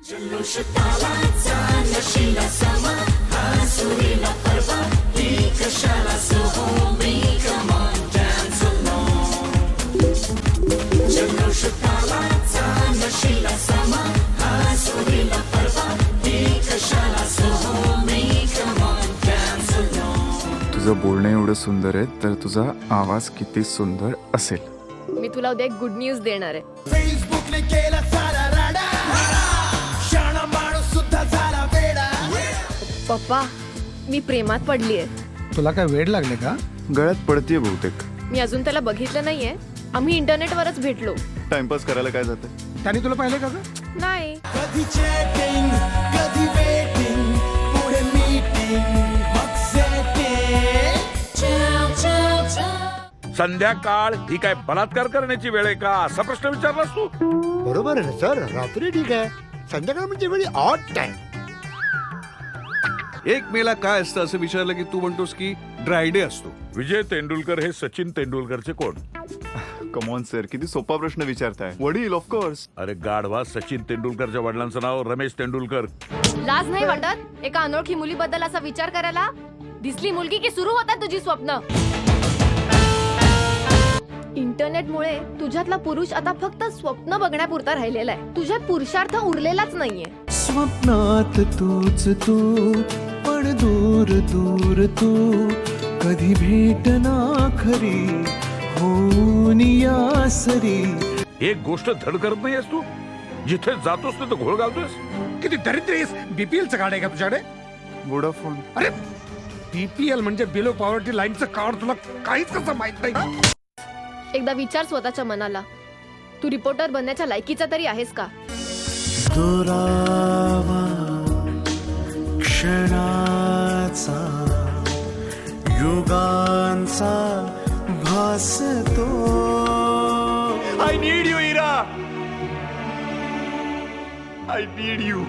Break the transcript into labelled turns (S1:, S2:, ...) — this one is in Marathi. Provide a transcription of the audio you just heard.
S1: तुझं बोलणं एवढं सुंदर आहे तर तुझा आवाज किती सुंदर असेल.
S2: मी तुला उद्या एक गुड न्यूज देणार आहे.
S3: फेसबुकने केला सारा राडा, शाणा माणूस सुद्धा झाला वेडा.
S2: पप्पा, मी प्रेमात पडलीये.
S4: तुला काय वेड लागले का?
S1: गळ्यात पडतीये बहुतेक.
S2: मी अजून त्याला बघितलं नाहीये. आम्ही इंटरनेटवरच भेटलो.
S1: टाइमपास करायला काय जाते.
S4: त्याने तुला पाहिलं का ग?
S2: नाही.
S3: कधी चॅटिंग, कधी वेटिंग, पुढे मीटिंग, मग सेटिंग.
S5: संध्याकाळ ही काय बलात्कार करण्याची वेळ आहे का असा प्रश्न विचारलास तू.
S6: बरोबर आहे ना सर, रात्री ठीक आहे, संध्याकाळ म्हणजे वेळी ऑड टाइम.
S7: 1 मेला काय असतं असं विचारलं की तू म्हणतोस की ड्राय डे असतो.
S5: विजय तेंडुलकर हे सचिन तेंडुलकरचे कोण.
S1: कमॉन सर, किती सोपा प्रश्न विचारताय. वडील ऑफकोर्स.
S5: अरे गाढवा, सचिन तेंडुलकरच्या वडिलांचं नाव रमेश तेंडुलकर.
S2: लाज नाही वाटत एका अनोळखी मुलीबद्दल असा विचार करायला. दिसली मुलगी की सुरू होतात तुझी स्वप्न. इंटरनेटमुळे तुझ्यातला पुरुष आता फक्त स्वप्न बघण्यापुरता राहिलेला आहे. तुझ्यात पुरुषार्थ उरलेलाच नाहीये.
S3: स्वप्नात तूच तू, पण दूर दूर तू, कधी भेटना खरी होऊन या सरी.
S5: एक गोष्ट धड करत नाहीयेस तू. जिथे जातोस तिथे घोळ घालतोस.
S4: किती दरिद्र आहेस. बीपीएल चं कार्ड आहे का तुझ्याकडे?
S1: वोडाफोन.
S4: अरे बीपीएल म्हणजे बिलो पॉवर्टी लाईनचं कार्ड. तुला काहीच कसं माहित नाही.
S2: एकदा विचार स्वतःच्या मनाला, तू रिपोर्टर बनण्याच्या लायकीचा तरी आहेस का?
S3: दुरावा क्षणाचा युगांचा भासतो.
S5: I need you Ira. I need you.